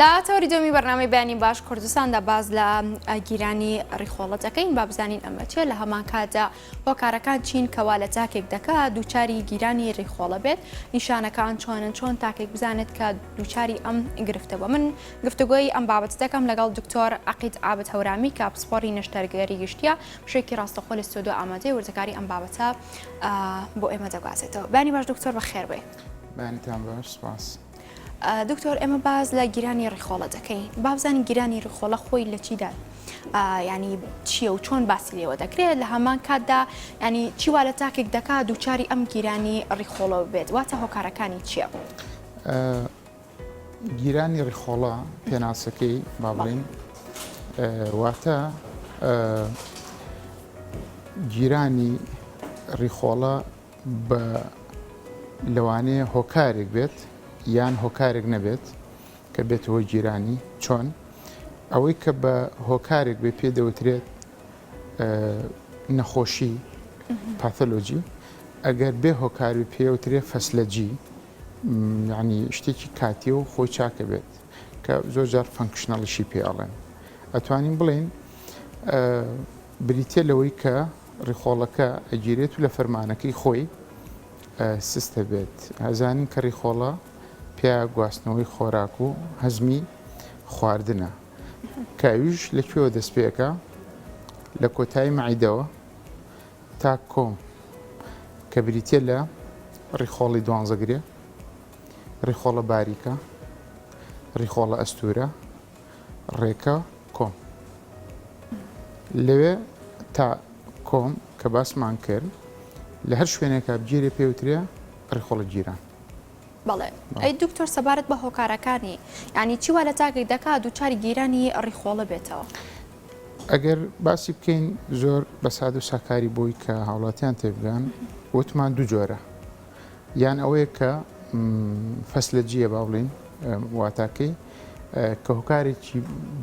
لا تەوەری دەمی بەرنامەی بەیانی باش کوردستاندا باز لە گیرانی ڕیخۆڵەت دەکەین با بزانین ئەمە چێ لە هەمان کاتدا هۆکارەکان چین کەوا لە تاکێک دەکات دووچاری گیرانی ڕیخۆڵە بێت نیشانەکان چۆنن چۆن تاکێک بزانێت کە دووچاری ئەم گرفتەوە من گفتوگۆی ئەم بابەت دەکەم لەگەڵ دکتۆر عەقید عابد هەورامی کە پسپۆڕی نەشتەرگەری گشتیە بشێکی ڕاستەخۆ لە ستۆدیۆ ئامادەی وردەکاری ئەم بابەتە بۆ ئێمە دەگوازێتەوە. بانی باش دکتۆر بەخێر بێ. بانیتان باش سپاس. دکتۆر ئێمە باز لە گیرانی ڕیخۆڵە دەکەین با بزانین گیرانی ڕیخۆڵە خۆی لە چیدا ینی چییە و چۆن باسی لێوە دەکرێت لە هەمان کاتدا ینی چیوا لە تاکێک دەکات دووچاری ئەم گیرانی ڕیخۆڵە بێت واتە هۆکارەکانی چییە؟ گیرانی ڕیخۆڵە پێناسەکەی با بڵین واتە گیرانی ڕیخۆڵە بە لەوانەیە هۆکارێک بێت یان هۆکارێک نەبێت کە بێتەوە گیرانی چۆن ئەوەی کە بە هۆکارێک بێ پێ دەوترێت نەخۆشی پاتۆلۆجی ئەگەر بێ هۆکاری پێوترێت فەسلەجی یعنی شتێکی کاتی و خۆی چاکە بێت کە زۆر جار فەنکشنەڵیشی پێڵێن ئەتوانین بڵێن بریتە لەوەی کە ڕیخۆڵەکە ئەگیرێت و لە فەرمانەکەی خۆی سستە بێت ئەزانین کە ڕیخۆڵە پیا گواستنەوەی خۆراک و هەزمی خواردنە کاویش لەکوێوە دەست پێەکە لە کۆتایی مەعیدەوە تا کۆم کە بریتە لە ڕیخۆڵی دوانزەگرێ ڕیخۆڵە باریکە ڕیخۆڵە ئەستورە ڕێکە کۆم لەوێ تا کۆم کە باسمان کرد لە هەر شوێنێکە بگیرێ پێوترێ ڕیخۆڵە گیران. بەڵێ ئەی دکتۆر سەبارەت بە هۆکارەکانی ینی چیوا لە تاکێک دەکات دووچاری گیرانی ڕیخۆڵە بێتەوە؟ ئەگەر باسی بکەین زۆر بە ساد و ساکاری بۆی کە هاوڵاتیان تێبگان وتمان دوو جۆرە یان ئەوەیە کە فەسلەجیە با بڵین واتاکەی کە هۆکارێکی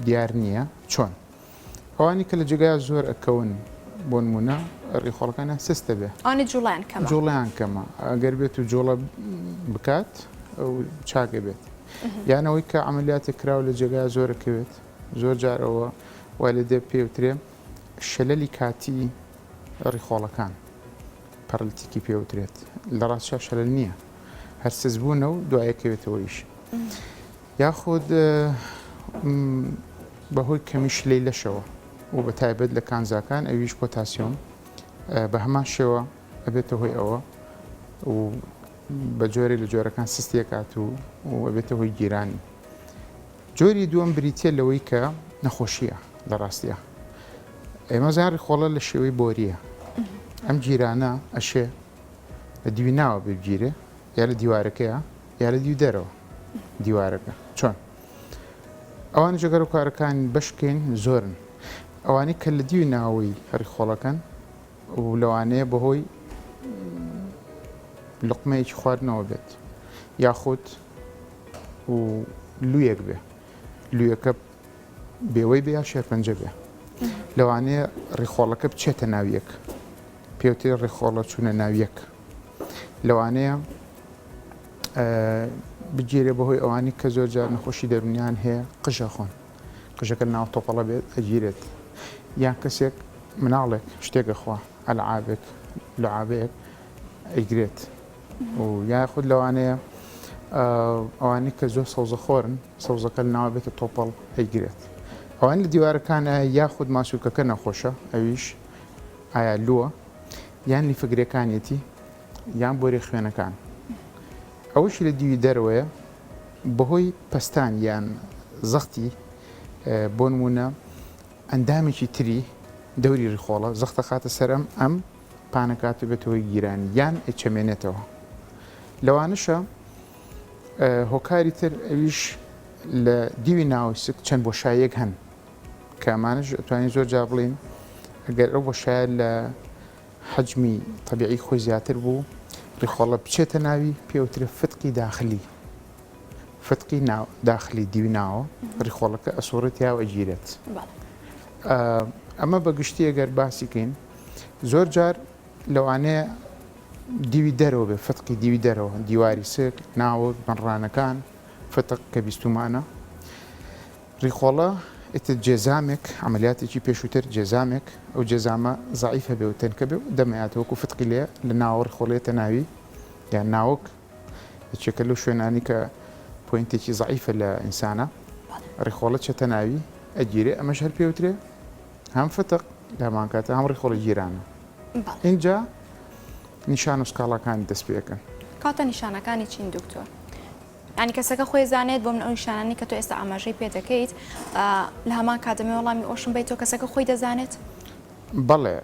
دیار نییە چۆن ئەوانی کە لە جێگای زۆر ئەکەون بۆ نمونە ڕیخۆڵەکانیان سستە بێ ئەوانی جوڵیان کەمە جوڵیان کەمە ئەگەر بێت و جۆڵە بکات ئەو چاکە بێت یانەوەی کە عملیاتی کراوە لە جێگای زۆرەکەوێت زۆر جارەوە وای لە دێ پێوترێ شەلەلی کاتی ڕیخۆڵەکان پەرلتیکی پێوترێت لە ڕاستیە شەلەل نییە هەر سزبوونە و دوایەکەوێتەوەیش یاخود بەهۆی کەمی شلەی لەشەوە و بە تایبەت لە کانزاکان ئەویش پۆتاسیۆم بە هەمان شێوە ئەبێتە هۆی ئەوە و بە جۆرێک لە جۆرەکان سستیەکات و ئەبێتە هۆی گیرانی. جۆری دووەم بریتە لەوەی کە نەخۆشیە لە ڕاستیە ئێمە زان ڕیخۆڵە لە شێوەی بۆریە ئەم گیرانە ئەشێ لە دیوی ناوە بگیرێ یا لە دیوارەکەیە یا لە دیو دەرەوە دیوارەکە چۆن ئەوانی جگەر و کارەکان بەشکەین زۆرن ئەوانی کە لە دیوی ناوەی ڕیخۆڵەکەن و لەوانەیە بەهۆی لقمەیەکی خواردنەوە بێت یاخود و لویەک بێ لویەکە بێوەی بێ یا شێرپەنجە بێ لەوانەیە ڕیخۆڵەکە بچێتە ناویەک پێوتێ ڕیخۆڵە چوونە ناویەک لەوانەیە بگیرێ بەهۆی ئەوانی کە زۆر جار نەخۆشی دەرونیان هەیە قژە خۆن قژەکە ناو تۆپەڵە بێت ئەگیرێت یان کەسێک مناڵێک شتێکە خوا ئەلعابێک لەعابەیەک ئەیگرێت و یاخود لەوانەیە ئەوانی کە زۆر سەوزەخۆرن سەوزەکە ناوە بێتە تۆپەڵ ئەیگرێت ئەوان لە دیوارەکانە یاخود ماسوولکەکە نەخۆشە ئەویش ئایا لووە یان لیفەگرەکانیەتی یان بۆری خوێنەکان ئەوشی لە دیوی دەرەوەیە بەهۆی پەستان یان زەختی بۆ نمونە ئەندامێکی تری دەوری ڕیخۆڵە زەختە خاتە سەرم ئەم پانەکات بێتەوەی گیرانی یان ئەچەمێنێتەوە لەوانشە هۆکاری تر ئەویش لە دیوی ناوسک چەند بۆشاییەک هەن کە ئەمانش ئەتوانین زۆر جا بڵین ئەگەر ئەو بۆشایە لە حەجمی تەبیعی خۆی زیاتر بوو ڕیخۆڵە بچێتە ناوی پێوترە فتقی داخلی فتقی داخلی دیوی ناوە ڕیخۆڵەکە ئەسوڕێت یا ئەگیرێت ئەمە بەگشتی ئەگەر باسیکەین زۆر جار لەوانەیە دیوی دەرەوە بێ فتقی دیوی دەرەوە دیواری سک ناوە بەنڕانەکان فتق کە بیستومانە ڕیخۆڵە ئیتر جێزامێک عملیاتێکی پێشووتر جێزامێک ئەو جێزامە زعیفە بێ و تەنکە بێ و دەمەیاتەوەکو فتقی لێ لە ناوە ڕیخۆڵێتە ناوی یان ناوک یەکێکە لەو شوێنانی کە پوینتێکی زعیفە لە ئینسانە ڕیخۆڵە چێتە ناوی ئەگیرێ ئەمەش هەر پێوترێ هەم فتق لەمان کاتە هەم ڕیخۆڵی گیرانە اینجا نیشان و سکاڵەکانی دەست پێەکەن کاتە نیشانەکانی چین دکتۆر ینی کەسەکە خۆی زانێت بۆ من ئەو نیشانانی کە تۆ ئێستا ئاماژەی پێ دەکەیت لە هەمان کاتەمە وەڵامی ئۆشم بیت تۆ کەسەکە خۆی دەزانێت بەڵێ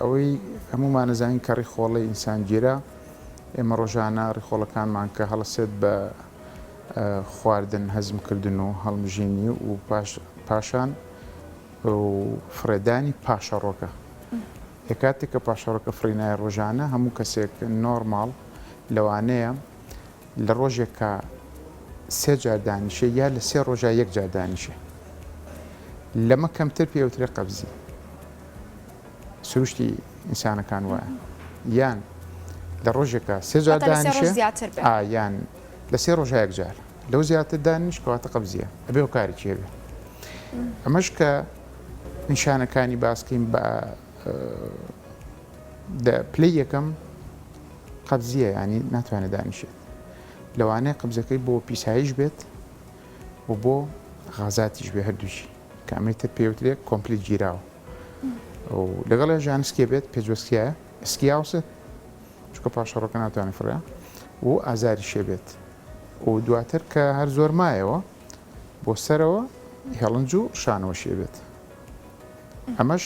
ئەوەی هەمومان نەزانین کە ڕیخۆڵی ئینسان گیرە ئێمە ڕۆژانە ڕیخۆڵەکانمان کە هەڵەسێت بە خواردن هەزمکردن و هەڵمژینی و پاشان و فرێدانی پاشەڕۆکە کاتێک کە پاشەڕۆکە فرینای ڕۆژانە هەموو کەسێک نۆرماڵ لەوانەیە لە ڕۆژێکە سێ جار دانیشێ یا لە سێ ڕۆژە یەک جار دانیشێ لەمە کەمتر پێوترێ قەبزی سروشتی ئینسانەکان وایە یان لە ڕۆژێکە سێ جار دانیشێ یان لە سێ ڕۆژە یەک جار لەو زیاتر دانیش کەواتە قەبزیە ئەبێ و کارێکی هەبێ ئەمەش کە نیشانەکانی باسکەین بە پلەی یەکەم قەبزیە ینی ناتوانێت دانیشێت لەوانەیە قبزەکەی بۆ پیسایش بێت و بۆ غازاتیش بێ هەردووشی کامێتتر پێوترێت کۆمپلیت گیراوە و لەگەڵ ژانسکێ بێت پێجوەستکیایە ئەسکیاوسێت چکە پاشەڕۆکە ناتوانێت فرە و ئازاری شێ بێت و دواتر کە هەر زۆر مایەوە بۆ سەرەوە هێڵنج و شانەوە شێ بێت ئەمەش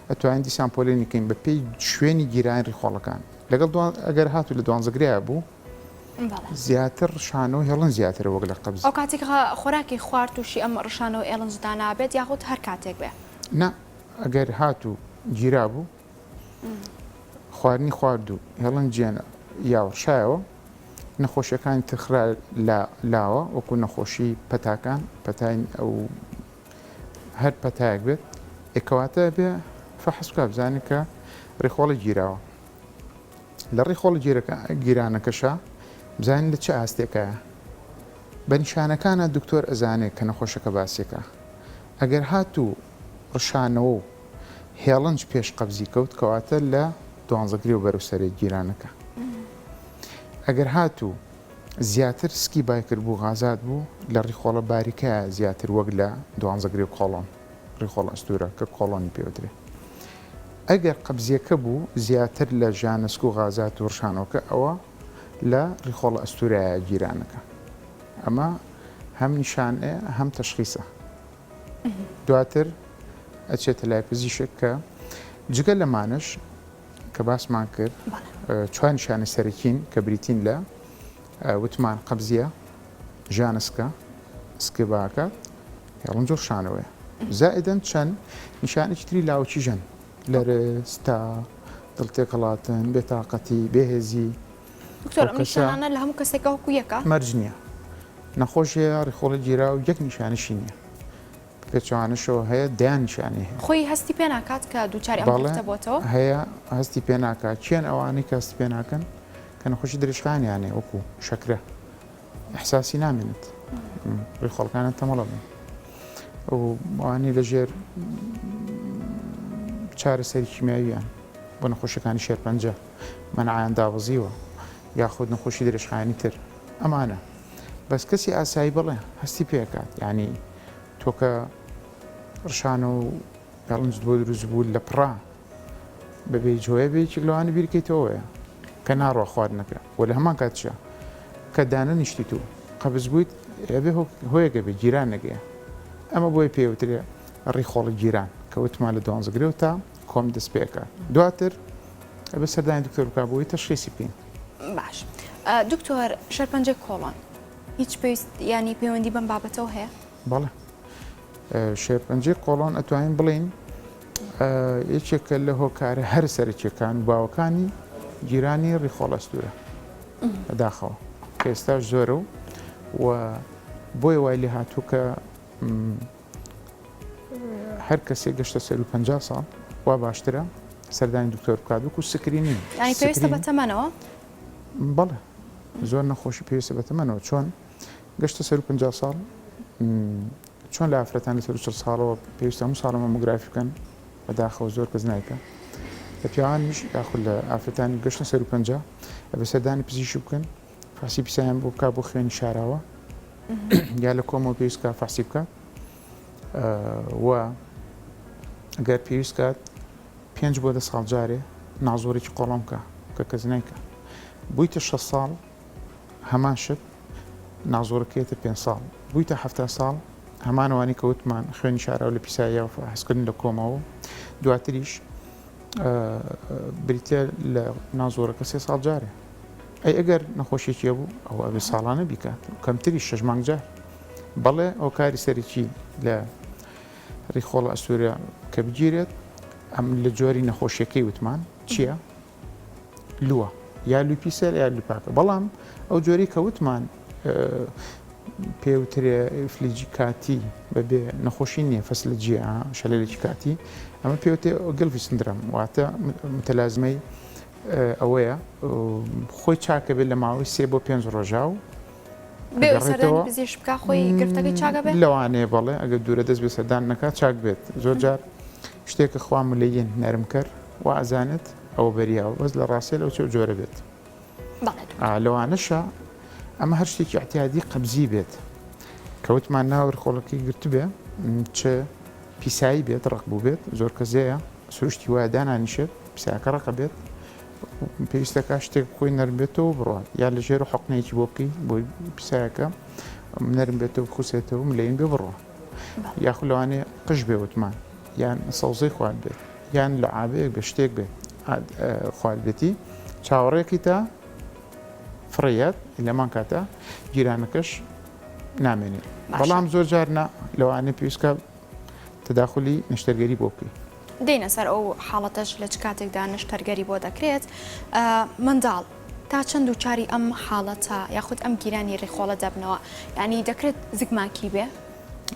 ئەتوانین دیسان پۆلێنی کەین بە پێی شوێنی گیرانی ڕیخۆڵەکان لەگەڵ ئەگەر هاتوو لە دوانزەگریا بوو زیاتر ڕشانەوە هێڵن زیاتر وەک لە قەبز ئەو کاتێک خۆراکی خوارد تووشی ئەم ڕشانەوە ئێڵنجدا نابێت یاخود هەر کاتێک بێ نا ئەگەر هاتوو گیرا بوو خواردنی خوارد و هێڵن گیانە یاوەڕشایەوە نەخۆشیەکانی تخرا لاوە وەکو نەخۆشی پەتاکان پەتاین ئەو هەر پەتایەک بێت ئێکەواتە بێ فەحسکە بزانێت کە ڕێخۆڵی گیراوە لە ڕێخۆڵی گیرانەکەشە بزانین لە چه ئاستێکایە بە نیشانەکانە دکتۆر ئەزانێت کە نەخۆشەکە باسێکە ئەگەر هاتوو ڕشانەوە و هێڵنج پێش قەبزی کەوت کەواتە لە دوانزەگری و بەرەوسەرێک گیرانەکە ئەگەر هاتوو زیاتر سکی بایکرد بوو غازات بوو لە ڕیخۆڵە باریکە زیاتر وەک لە دوانزەگری و کۆڵۆن ڕیخۆڵ ئەستورە کە کۆڵۆنی پێوترێت ئەگەر قەبزیەکە بوو زیاتر لە ژانسک و غازات و ڕشانەوەکە ئەوە لە ڕیخۆڵە ئەستورایە گیرانەکە ئەمە هەم نیشانێ هەم تەشخیصە دواتر ئەچێتە لای پزیشک کە جگە لەمانش کە باسمان کرد چوار نیشانە سەرەکین کە بریتین لە وتمان قەبزیە ژانسکە سکێ باکات هێڵنج و ڕشانەوەیە زائدەن چەند نیشانێکی تری لاوەکیژەن لەرز تا دڵتێکەڵاتن بێتاقەتی بێهێزی دکتۆر ئەم نیشانانە لە هەموو کەسێکە وەکو یەکە مەرج نییە نەخۆشیە ڕێخۆڵی گیرا و یەک نیشانشی نییە پێچوانشەوە هەیە دەیان نیشانێ هەیە خۆی هەستی پێ ناکات کە دووچاری ئەمە بۆتەوە هەیە هەستی پێ ناکات چیان ئەوانەی کە هەستی پێ ناکەن کە نەخۆشی درێژخانیانێ وەکو شەکرە ئەحساسی نامێنێت ڕێخۆڵەکانە تەمەڵە بن ئەوانەی لەژێر چارەسەری کیمیاویان بۆ نەخۆشیەکانی شێرپەنجە مەنعیان داوەزیوە یاخود نەخۆشی درێژخانی تر ئەمانە بەس کەسی ئاسایی بڵێ هەستی پێکات یعنی تۆکە ڕشانە و هێڵنج بۆ دروست بوو لە پڕا بەبێ جۆیە بێکی لەوانە بیرکەیتەوەیە کە ناڕۆ خواردنەکە و لە هەمان کاتشە کە دانە نیشتی تو قەبز بوویت ئەبێ هۆیەگە بێ گیران نەگەیە ئەمە بۆی پێوترێ ڕیخۆڵی گیران کە وتمان لە دوانزەگرێ تا کۆم دەست پێکە دواتر ئەبێ سەردانی دکتۆر بکا بۆی تەشخیصی بکەین باش دکتۆر شەرپەنجەی کۆڵۆن هیچ پێویست ینی پەیوەندی بەم بابەتەوە هەیە بەڵێ شێرپەنجەی کۆڵۆن ئەتوانین بڵین یەکێکە لە هۆکارە هەر سەرچیەکان و باوەکانی گیرانی ڕیخۆڵ ئەستورە بەداخەوە کە ئێستاش زۆرە و بۆی وای لێ هاتوو کە هەر کەسێک گەشتە سەر و 50 ساڵ وا باشترە سەردانی دکتۆر بکات وەکو سکرینین ینی پێویستە بە تەمەنەوە بەڵێ زۆر نەخۆشی پێویستە بە تەمەنەوە چۆن گەشتە سەر و 50 ساڵ چۆن لە ئافرەتان لەسەر 40 ساڵەوە پێویستە هەموو ساڵە مەمۆگرافی بکەن بەداخەوە زۆر کەس نایکە لە پیاوانیش یاخود لە ئافرەتانی گەشتە سەر و پەنجا بە سەردانی پزیشکی بکەن فاسی پیسایان بۆ بکات بۆ خوێنی شاراوە یا لە کۆمەوە پێویست کات فاسی بکات و ئەگەر پێویست کات 5 بۆ 10 ساڵ جارێ نازۆرێکی قۆڵام بکە کە کەس نایکە بوویتە 6 ساڵ هەمان شت نازۆرەکەیەتە 5 ساڵ بوویتە 7 ساڵ هەمانەوانی کەوتمان خوێنی شاراوە لە پیساییەوە حەزکردن لە کۆمەوە دواتریش بریتە لە نازۆرەکە 3 ساڵ جارێ ئەی ئەگەر نەخۆشیێکی بوو ئەوە ئەبێ ساڵانە بیکات کەمتری 6 مانگ جار بەڵێ ئەو کاری سەرێکی لە ڕیخۆڵە ئەسوورە کە بگیرێت ئەم لە جۆری نەخۆشیەکەی وتمان چییە؟ لووە یا لوپیسەر یا لوپاکە بەڵام ئەو جۆری کە وتمان پێوترێ فلیجی کاتی بەبێ نەخۆشی نییە فەسلە جیە شەلێکی کاتی ئەمە پێوتێ گلفی سندرەم واتە متەلازمەی ئەوەیە خۆی چاکە بێت لە ماوەی 3 بۆ 5 ڕۆژا و پزیش بکە خۆی گرفتەکەی چاکە بێت لەوانەیە بەڵێ ئەگەر دوورە دەست بێ سەردان نەکات چاک بێت زۆر جار شتێکە خوا ملەیین نەرم کرد و ئازانێت ئەوە بەریاوە بەس لە ڕاستێ لەو چێ جۆرە بێت لەوانەشە ئەمە هەر شتێکی احتیادی قەبزی بێت کەوتمان ناوە ڕخۆڵەکەی گرت بێ چ پیسایی بێت ڕق بوو بێت زۆر کەزەیە سروشتی وایە دانانیشێت پیساکە ڕقە بێت پێویستەکە شتێک خۆی نەرم بێتەوە بڕات یا لە ژێر و حقنەیەکی بۆ بکەیت بۆی پیسایەکە نەرم بێتەوە خوسێتەوە ملەین بێ بڕۆ یاخود لەوانەیە قژ بێ وتمان یان سەوزەی خوارد بێت یان لە ئابەیەک بە شتێک بێت خوارد بێتی چاوەڕێکی تا فڕیات لەمان کاتە گیرانەکەش نامێنێت بەڵام زۆر جار لەوانەیە پێویستکە تەداخلی نیشتەرگەری بۆ بکەیت دێنە سەر ئەو حاڵەتەش لە چ کاتێکدا نیشتەرگەری بۆ دەکرێت منداڵ تا چەند دووچاری ئەم حاڵەتە یاخود ئەم گیرانی ڕێخۆڵە دەبنەوە ینی دەکرێت زگماکی بێ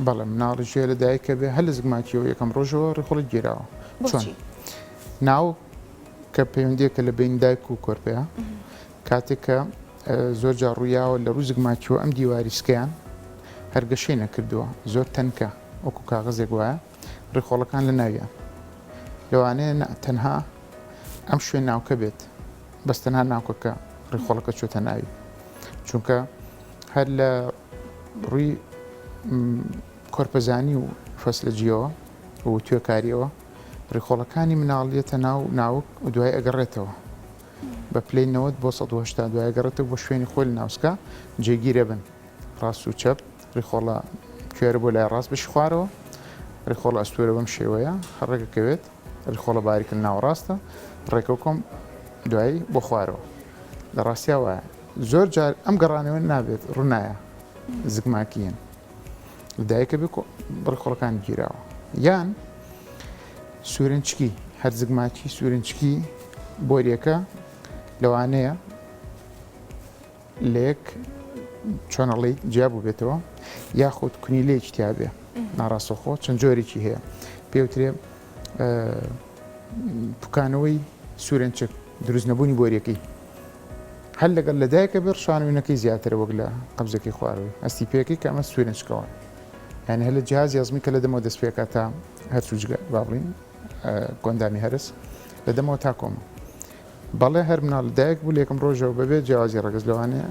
بەڵێ مناڵی ژێ لە دایکە بێ هەر لە زگماکیەوە یەکەم ڕۆژەوە ڕێخۆڵی گیراوە چۆن ناو کە پەیوەندیەکە لە بین دایک و کۆرپەیە کاتێککە زۆر جار ڕوویاوە لە ڕوو زگماکیەوە ئەم دیواری سکیان هەرگەشەی نەکردووە زۆر تەنکە وەکو کاغەزێک وایە ڕێخۆڵەکان لە ناویان لەوانەیە تەنها ئەم شوێن ناوکە بێت بەس تەنها ناوکەکە ڕێخۆڵەکە چۆتە ناوی چونکە هەر لە ڕووی کۆرپەزانی و فەسلە جیەوە و توێکاریەوە ڕێخۆڵەکانی مناڵیەتە ناوک و دوای ئەگەڕێتەوە بە پلەی 90 بۆ 180 دوای ئەگەڕێتەوە بۆ شوێنی خۆی لە ناوسکە جێگیرە بن ڕاست و چەپ ڕێخۆڵە کوێرە بۆ لای ڕاست بشی خوارەوە ڕێخۆڵە ئەستوێرە بەم شێوەیە هەڕێکەکەوێت ڕێخۆڵە باریکە ناوەڕاستە ڕێکە کۆم دوایی بۆ خوارەوە لە ڕاستیا وایە زۆر جار ئەم گەڕانەوە نابێت ڕوونایە زگماکیین لەدایکە بێ ڕێخۆڵەکان گیراوە یان سوورنچکی هەر زگماکی سوورنچکی بۆریەکە لەوانەیە لێک چۆنەڵی جیابوو بێتەوە یاخود کونیلەیەکی تیابێ ناڕاستەخۆ چەند جۆرێکی هەیە پێوترێ پوکانەوەی سوورنچک دروست نەبوونی بۆریەکەی هەر لەگەڵ لەدایکە بێ ڕشانوینەکەی زیاترە وەک لە قەبزەکەی خواروی ئەستی پێەکەی کە ئەمە سوورنچکەوە یعنی هەر لە جیاز یازمی کە لە دەمەوە دەست پێکات تا هەرچوو بابڵین گۆندامی هەرس لە دەمەوە تا کۆمە بەڵێ هەر مناڵ لەدایک بوو لێکم ڕۆژەوە بەبێ جیازی ڕەگەز لەوانەیە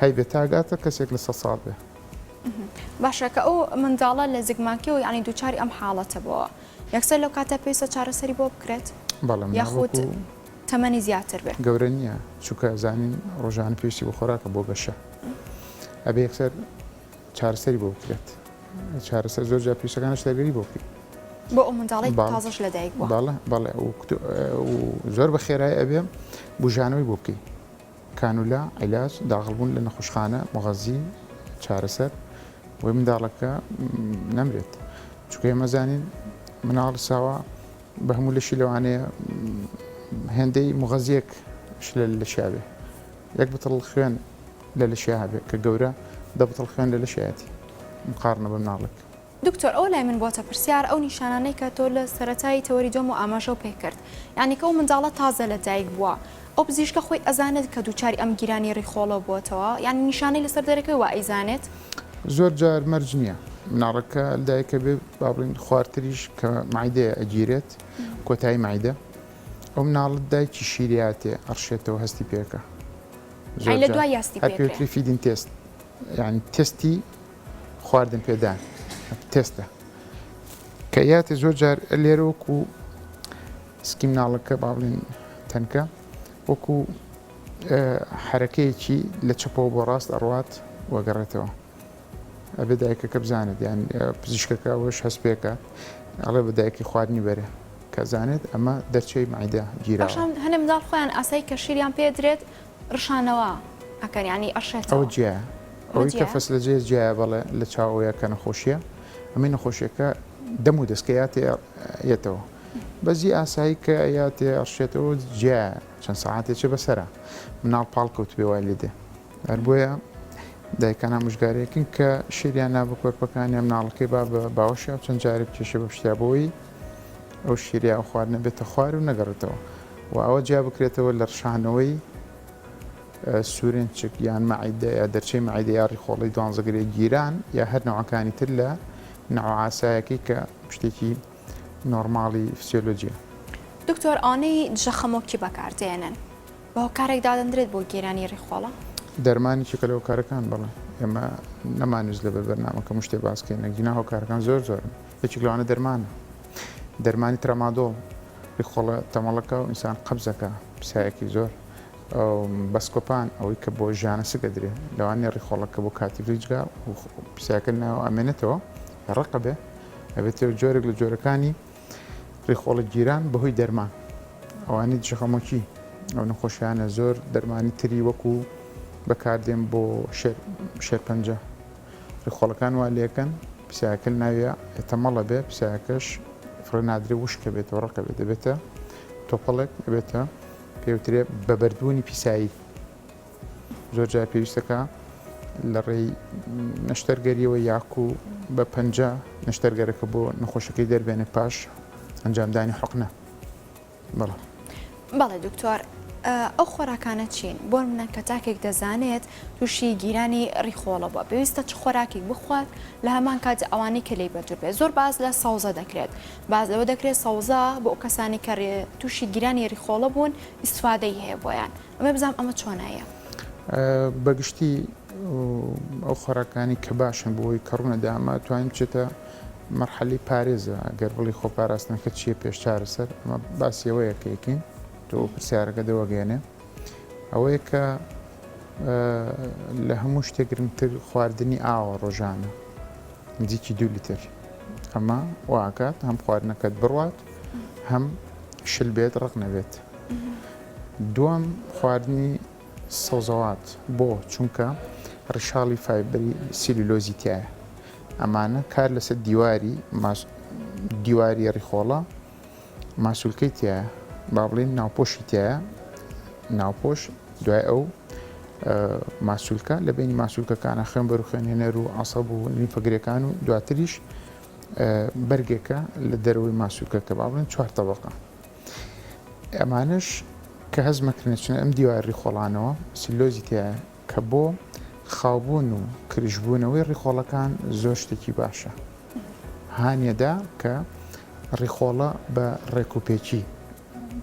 هەی بێت تاگاتە کەسێک لە 100 ساڵ بێ باشە کە ئەو منداڵە لە زگماکیەوە ینی دووچاری ئەم حاڵەتە بۆ یەکسەر لەو کاتە پێویستە چارەسەری بۆ بکرێت یاخود تەمەنی زیاتر بێت گەورە نییە چونکە زانین ڕۆژان پێویستی بۆ خۆراکە بۆ گەشە ئەبێ یەکسەر چارەسەری بۆ بکرێت چارەسەر زۆر جار پێویستەکانە شتەرگەری بۆ بکەیت بۆ ئەو منداڵی تازەش لەدایک بووە بەڵێ زۆر بە خێرایی ئەبێ بژانەوەی بۆ بکەیت کانولا عیلاج داخڵبوون لە نەخۆشخانە مەغەزی چارەسەر وی منداڵەکە نەمرێت چونکە ئێمە زانین مناڵ ساوە بە هەموو لەشی لەوانەیە هێندەی مغەزیەک لە شیاوێ یەک بتڵ خوێن لە لەشیا هەبێت کە گەورە دە بتڵ خوێن لە لەشایەتی مقارنە بە مناڵک دکتۆر ئەو لای من بۆتە پرسیار ئەو نیشانانەی کە تۆ لە سەرەتایی تەوەری دۆم و ئاماژە و پێکرد یعنی کە ئەو منداڵە تازە لەدایک بووە ئەو پزیشکە خۆی ئەزانێت کە دووچاری ئەم گیرانی ڕێخۆڵە بۆتەوە یعنی نیشانەی لەسەر دەرەکەی وا ئەیزانێت زۆر جار مەرج نییە مناڵەکە لەدایکە بێ با بڵین خواردتریش کە مایدەیە ئەگیرێت کۆتایی مایدە ئەو مناڵت دایکی شیریاتێ ئەڕشێتەوە هەستی پێکە لە دوای یاستی پێوتری فیدین تست یعنی تستی خواردن پێدان تستە کە یاتێ زۆر جار لێرە وەکو سکی مناڵەکە با بڵین تەنکە وەکو حرەکەیەکی لە چەپەوە بۆ ڕاست ئەڕوات وەگەڕێتەوە ئەبێ دایکەکە بزانێت یان پزیشکەکە ئەوەش هەست پێکات ئەڵێ بە دایکی خواردنی بەرێ کە زانێت ئەمە دەرچەی مایدە گیرا هەنێ منداڵ خۆیان ئاسایی کە شیریان پێدرێت ڕشانەوە ئەکەن ینی ئەشێت ئەوە جیا ئەوەی کە فەس لە جێ جیایە بەڵێ لە چاوەیە کە نەخۆشیە ئەمەی نەخۆشیەکە دەم و دەستکەیاتێتەوە بەزی ئاسایی کە یاتێ ئەڕشێتەوە جیا چەند سەعاتێکە بەسەرە مناڵ پاڵکەوت پێ وای لێدێ هەر بۆیە دایکان ئامۆژگارێکن کە شیریان نابە کۆرپەکانی مناڵەکەی با بە باوەشە و چەند جارێک کێشە بە پشتیابەوەی ئەو شیریا و خواردنە بێتە خوار و نەگەڕێتەوە و ئەوە جیا بکرێتەوە لە ڕشانەوەی سوورێنچک یان مەعیدە یا دەرچەی مەعیدە یا ڕیخۆڵی دوانزەگرێ گیران یا هەر نەوەکانی تر لە نەوەعاسایەکەی کە شتێکی نۆرماڵی فسیۆلۆجیە. دکتۆر ئەوانەی دژە خەمۆکی بەکاردێنن بە هۆکارێک دادەندرێت بۆ گێرانی ڕیخۆڵە؟ دەرمانی چێکە لە هۆکارەکان بڵێ ئێمە نەمانویست لە بەرنامەکە شتێ باسکەین نەگینا هۆکارەکان زۆرن یەکێک لەوانە دەرمانە دەرمانی ترامادۆڵ ڕیخۆڵە تەمەڵەکە و ئینسان قەبزەکە پسایەکی زۆر بەسکۆپان ئەوەی کە بۆ ژیانە سگەدرێ لەوانێ ڕیخۆڵەکە بۆ کاتیڤریجگا و پیساکە ناو ئەمێنێتەوە ڕقە بێ ئەبێتەوە جۆرێک لە جۆرەکانی ڕیخۆڵە گیران بەهۆی دەرمان ئەوانی دژەخەمۆکی ئەو نەخۆشیانە زۆر دەرمانی تری وەکو بەکاردێن بۆ شێرپەنجە ڕیخۆڵەکان وا لێکەن پیساکە ناویە تەمەڵە بێ پیساکەش فرەنادرێ وشکە بێتەوە ڕقە بێت دەبێتە تۆپەڵێک بێتە پێوترێ بە بەردبوونی پیسایی زۆر جار پێویستەکە لە ڕێی نەشتەرگەریەوە یاکو بە پەنجە نەشتەرگەرەکە بۆ نەخۆشەکەی دەربێنێ پاش ئەنجامدانی حقنە بەڵێ دکتۆر ئەو خۆراکانە چین بۆ منە کە تاکێک دەزانێت تووشی گیرانی ڕیخۆڵە بووە پێویستە چ خۆراکی بخوات لە هەمان کات ئەوانەی کە لی بەجر بێت زۆر باز لە سەوزە دەکرێت باز لەوە دەکرێت سەوزە بۆ ئەو کەسانی کە تووشی گیرانی ڕیخۆڵە بوون ئیسفادەی هەیە بۆیان ئەمە بزانام ئەمە چۆنایە بەگشتی ئەو خۆراکانی کە باشن بۆی کەڕوونەدا ئەمە توانین بچێتە مەرحەلی پارێزە گەر بڵی خۆپاراستنەکە چییە پێش چارەسەر ئەمە باسیەوەیەکەیەکین تۆ پرسیارەکە دەوەگەێنێ ئەوەیە کە لە هەموو شتێک گرنگتر خواردنی ئاوە ڕۆژانە دیکی 2 لیتر ئەمە واکات هەم خواردنەکەت بڕوات هەم شل بێت ڕق نەبێت دووەم خواردنی سەوزەوات بۆ چونکە ڕیشاڵی فایبری سیلولۆزی تایە ئەمانە کار لەسەر دیواری ڕیخۆڵە ماسوولکەی تایە با بڵین ناوپۆشی تایە ناوپۆش دوای ئەو ماسوولکە لە بینی ماسوولکەکانە خوێنبەر و خوێنهێنەر و عەسەب و لیمفەگرێکان و دواتریش بەرگێکە لە دەرەوەی ماسوولکە کە با بڵین 4 تەبەقە ئەمانش کە هەزمەکردنە چونە ئەم دیواری ڕیخۆڵانەوە سیلۆزی تایە کە بۆ خاوبوون و کریژبوونەوەی ڕیخۆڵەکان زۆر شتێکی باشە هانیەدا کە ڕیخۆڵە بە ڕێکوپێکی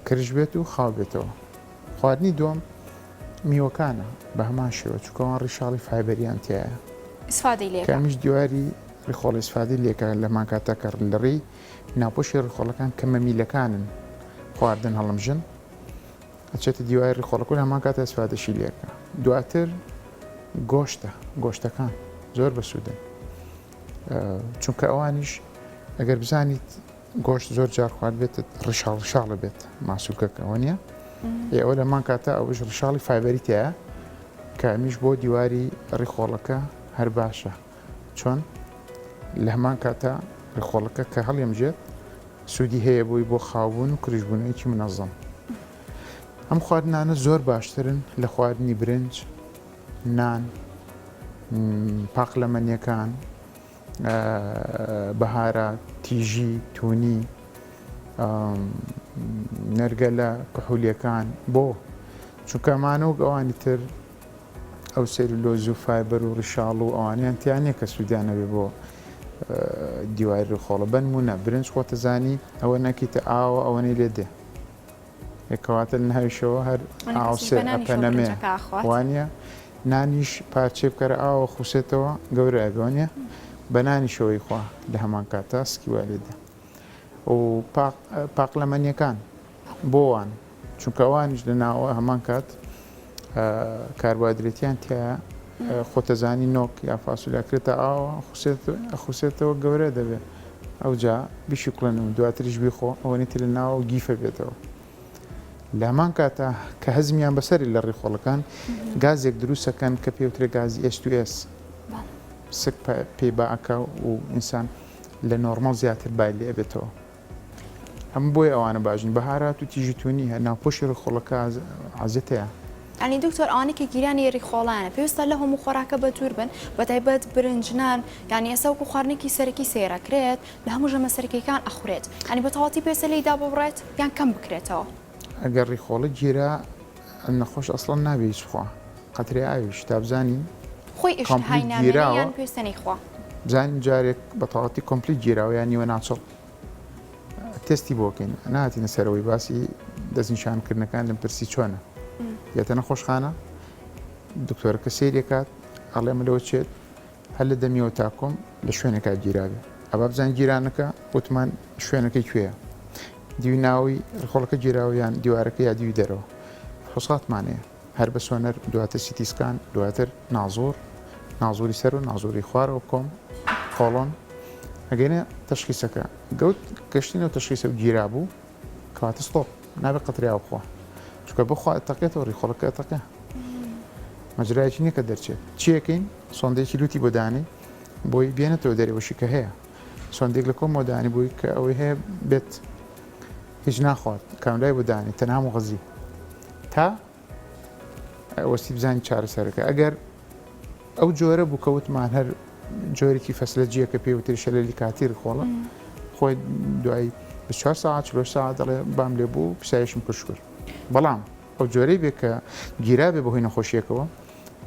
کرژ بێت و خاو بێتەوە خواردنی دووەم میوەکانە بە هەمان شێوە چونکەوان ڕیشاڵی فایبەریان تایە کامیش دیواری ڕیخۆڵی ئیسفادەی لێکە لەمان کاتە کە لەڕێی ناوپۆشی ڕیخۆڵەکان کە مەمیلەکانن خواردن هەڵمژن ئەچێتە دیواری ڕیخۆڵەکە هەمان کاتە ئیسفادەشی لێکە دواتر گۆشتەکان زۆر بەسوودن چونکە ئەوانیش ئەگەر بزانیت گۆشت زۆر جار خوارد بێت ڕشاڵە بێت ماسوولکەکە ئەوە نیە ئێوە لەمان کاتە ئەوەش ڕشاڵی فایبەری تایە کە ئەمیش بۆ دیواری ڕیخۆڵەکە هەر باشە چۆن لە هەمان کاتە ڕیخۆڵەکە کە هەڵێمژێت سوودی هەیە بۆی بۆ خاوبوون و کریژبوونەوەیکی منەظەم ئەم خواردنانە زۆر باشترن لە خواردنی برنج نان پاقلەمەنیەکان بەهارە تیژی تونی نەرگەلە کحولیەکان بۆ چونکەمانەوە ئەوانی تر ئەو سێلولۆز و فایبەر و ڕیشاڵ و ئەوانیان تیانەیە کە سوودیانەوێ بۆ دیواری ڕێخۆڵە بنمونە برنج خۆتەزانی ئەوە نەکیتە ئاوە ئەوەنەی لێ دێ کەواتە ناویشەوە هەر ئاوسێ ئەپەنەمێ وانە نانیش پارچێ بکەرە ئاوە خوسێتەوە گەورە ئەگەۆنیە بە نانیشەوەی خوا لە هەمان کاتە سکی وا لێدە و پاقلەمەنیەکان بۆوان چونکە ئەوانیش لە ناوە هەمان کات کاربوادرێتیان تایە خۆتەزانی نۆک یا فاسوولەکرێتە ئاوە خوسێتەوە گەورە دەبێت ئەو جا بیشی کوڵێنەوە دواتریش بیخۆ ئەوەنی تر لە ناوە گیفە بێتەوە لە هەمان کاتە کە هەزمیان بەسەری لە ڕێخۆڵەکان گازێک دروستەکەن کە پێوترێ گازی S2S سک پێی باعکە و ئینسان لە نۆرمەڵ زیاتر بای لێ بێتەوە ئەم بۆی ئەوانە باشن بەهارات و تیژیتونی هە ناوپۆشی ڕێخۆڵەکە عازێتەیە ئەنی دکتۆر ئەوانەی کە گیرانی ڕێخۆڵانە پێویستە لە هەموو خۆراکە بە دوور بن بە تایبەت برنجنان یانی ئێستا وەکو خواردنێکی سەرەکی سێرەکرێت لە هەموو ژەمە سەرەکیەکان ئەخورێت ئەنی بە تەواتی پێویستە لێیدا ببڕێت یان کەم بکرێتەوە ئەگەر ڕێخۆڵە گیرە نەخۆش ئەسڵەن نابێت خوا قەتری ئاویش تا بزانین خۆی ئیشهاینامیان پێویستە نەیخوا بزانین جارێک بە تەواتی کۆمپلیت گیراوە یان نیوە ناچڵ تستی بۆکەین نهاتینە سەرەوەی باسی دەستنیشانکردنەکان لەم پرسی چۆنە یاتە نەخۆشخانە دکتۆرەکە سێریەکات ئەڵێمە لەوە چێت هەر لە دەمیەوە تاکۆم لە شوێنێکات گیراوێ ئەبا بزان گیرانەکە وتمان شوێنەکەی کوێیە دیوی ناوی ڕخۆڵەکە گیراویان دیوارەکە یا دیوی دەرەوە حوساتمانەیە هەر بە سۆنەر دواتر سیتیسکان دواتر نازۆری سەر و نازۆری خوارەوە کۆم قۆڵۆن ئەگەینە تەشخیسەکە گەوت گەشتینەوە تەشخیسە و گیرا بوو کەواتە ستۆپ نابێت قەتریاو بخوا چکە بخوا ئەتەقێتەوە ڕێخۆڵەکە ئەتەقە مەجرایەکی نییە کە دەرچێت چیەکەین سۆندێکی لوتی بۆ دانی بۆی بێنێتەوە دەرەوەشی کە هەیە سۆندێک لە کۆم بۆدانی بووی کە ئەوەی هەیە بێت هیچ ناخوات کاملای بۆ دانی تەنها مغەزی تا وەستی بزانانی چارەسەرەکە ئەگەر ئەو جۆرە بوو کەوتمان هەر جۆرێکی فەسلەجیە کە پێوتری شەلەلی کاتی ڕخۆڵە خۆی دوای 4 ساعت 4 ساعت دەڵێ بام لێ بوو پیسایشم کشکرد بەڵام ئەو جۆرەی بێ کە گیرا بێ بەهۆی نەخۆشیەکەوە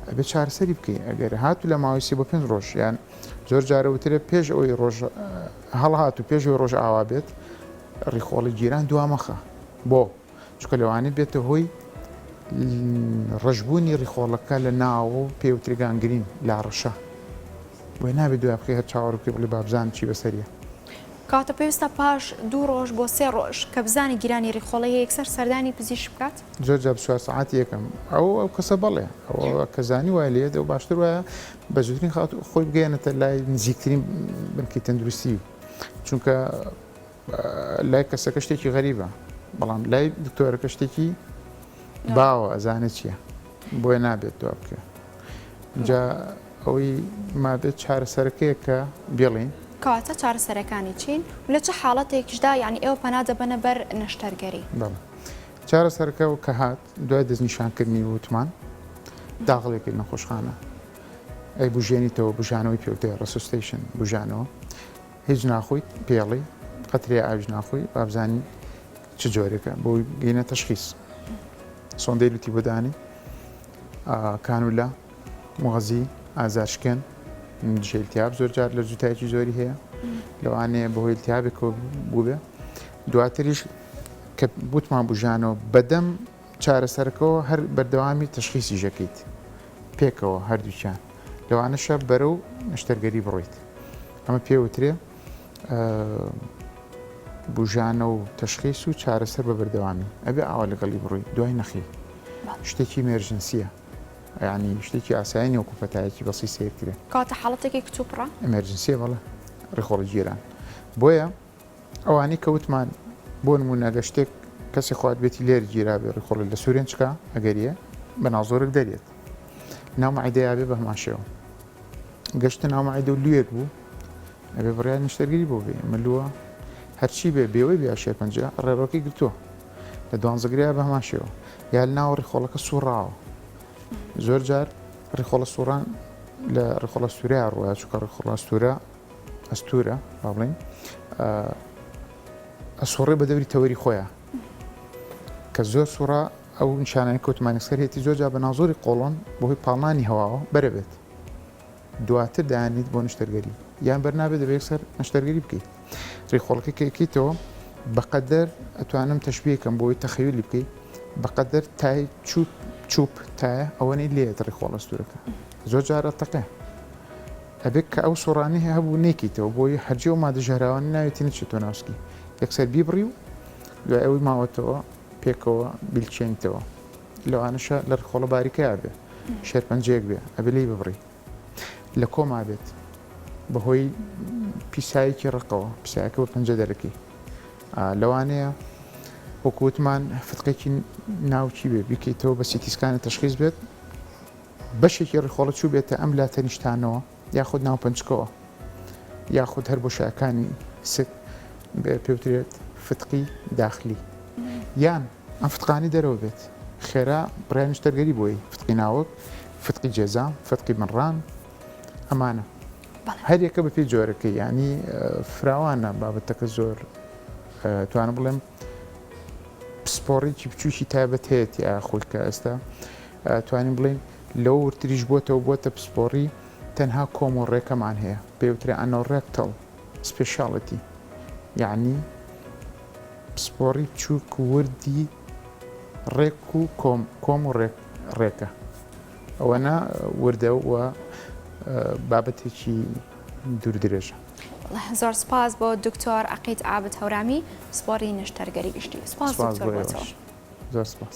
ئەبێ چارەسەری بکەین ئەگەر هاتو لە ماوەی 5 ڕۆژ یان زۆر جارەوترە پێش ئەوی ڕۆژ هەڵهات و پێش ڕۆژ ئاوا بێت ڕیخۆڵی گیران دوامەخە بۆ چکە لەوانێت بێتە هۆی ڕژبوونی ڕیخۆڵەکە لە ناوە و پێوتریگانگرین لا ڕەشە بۆی نابێت دوای بخی هەر چاوەڕ بکە بڵێ بابزان چی بەسەریە کاتە پێویستە پاش 2 ڕۆژ بۆ 3 ڕۆژ کە بزانی گیرانی ڕێخۆڵەیە یەکسەر سەردانی پزیش بکات زۆر جار 4 ساعت یەکەم ئەو کەسە بەڵێ ئەوە کەزانی وای لێت ئەو باشتر وایە بە زووترین خات خۆی بگەێنێتە لای نزیکترین بنکی تەندروستی چونکە لای کەسەکە شتێکی غەریبە بەڵام لای دکتۆرەکە شتێکی باوە ئەزانێت چییە بۆیە نابێت دوا بکە جا ئەوەی مابێت چارەسەرەکەیە کە بێڵین کاتە چارەسەرەکانی چین و لە چه حاڵەتێکیشدا یعنی ئێوە پەنا دەبەنە بەر نەشتەرگەری بەڵێ چارەسەرەکە و کە هات دوای دەستنیشانکردنی وتمان داغڵێکی نەخۆشخانە ئەی بژێنیتەوە بژانەوەی پێوتەیە ڕسوستیشن بژانەوە هیچ ناخۆیت پێڵی قەتری ئاویش ناخۆی بابزانی چ جۆرێکە بۆی گەینە تەشخیص سۆندەی لوتی بۆدانی کانولا مغەزی ئازارشکێن ژێلتیاب زۆر جار لە جوتایکی زۆری هەیە لەوانەیە بەهۆی التیابێکەوە بوو بێ دواتریش کە بوتمان بژانەوە بەدەم چارەسەرەکەەوە هەر بەردەوامی تەشخیصی ژەکەیت پێکەوە هەردووچیان لەوانەشە بەرەو نەشتەرگەری بڕۆیت ئەمە پێوترێ بژانە و تەشخیص و چارەسەر بە بەردەوامی ئەبێ ئاوا لەگەڵی بڕۆی دوای نەخی شتێکی مێرجنسیە ینی شتێکی ئاسایی وەکو پەتایەکی بەسی سیرکرێ کاتە حاڵەتێکی کچوپڕە ئەمەرجنسیە بەڵێ ڕێخۆڵی گیران بۆیە ئەوانی کەوتمان بۆ نمونەگە شتێک کەسی خوارد بێتی لێر گیرا بێ ڕێخۆڵی لە سوورێن چکە ئەگەریە بە ناوزۆرێک دەرێت ناومەعیدەیە بێ بە هەماشەوە گەشتە ناومەعیدە و لوێک بوو ئەبێ بڕیان نیشتەرگیری بۆ بێ ملووە هەرچی بێ بێوەی بێ شێپەنجە ڕێڕۆکی گرتووە لە دوانزەگریا بە هەماشەوە یا ناو ڕێخۆڵەکە سوڕاوە زۆر جار ڕێخۆڵە سووران لە ڕێخۆڵە سووریا ڕوایە چووکە ڕێخۆڵە سوورە ئەستورە با بڵین ئەسوڕێ بە دەوری تەوەری خۆیە کە زۆر سوورە ئەو نیشانانی کەوتمانیسکەر هێتی زۆر جا بە ناوزۆری قۆڵۆن بەهۆی پاڵنانی هەواوە بەرەبێت دواتر دایانیت بۆ نیشتەرگەری یان بەرنابێت دەبێت سەر نەشتەرگەری بکەیت ڕێخۆڵەکە کەیکیتەوە بەقەدەر ئەتوانم تەشبیهکەم بۆی تەخەیولی بکەیت بەقەدەر تای چوب تایە ئەوەنەی لێت ڕێخۆڵە ستورەکە زۆر جارە تەقێ ئەبێت کە ئەو سۆڕانی هەبوو نێکیتەوە بۆی هەرجی و مادەژەراوانی ناوێتی نچێتەوە ناسکی یەکسەر بیبڕی و دوای ئەوی ماوەتەوە پێکەوە بیلچێنیتەوە لەوانەشە لە ڕێخۆڵە باریکەیە بێ شێرپەنجەیەک بێ ئەبێ لی ببڕی لە کۆما بێت بەهۆی پیسایەکی ڕقەوە پیسایەکە بە پەنجە دەرەکەی لەوانەیە وەکووتمان فتقێکی ناوچی بێ بیکەیتەوە بە سیتیسکانە تەشخیص بێت بەشێکی ڕێخۆڵە چوو بێتە ئەم لاتە نیشتانەوە یاخود ناو پەنجکەوە یاخود هەر بۆ شایەکانی سک پێوترێت فتقی داخلی یان ئەم فتقانی دەرەوە بێت خێرا بڕای نیشتەرگەری بۆی فتقی ناوەک فتقی جێزام فتقی منڕان ئەمانە هەریەکە بە پێی جۆرەکەی ینی فراوانە بابەتەکە زۆر توانە بڵێم پسپۆڕێکی بچوشی تایبەت هەیەی خۆی کە ئێستا توانین بڵێن لەو ورتریش بۆتە پسپۆڕی تەنها کۆم و ڕێکەمان هەیە پێوترێ ئەنۆڕێکتەڵ سپێشاڵەتی یعنی پسپۆڕی بچووک وردی ڕێک و کۆم و ڕێکە ئەوەنە وردە و بابەتێکی دوور درێژە زۆر سپاس بۆ دکتۆر عەقیل عابد هەورامی سپۆڕی نیشتەرگەری گشتی سپاس زۆر سپاس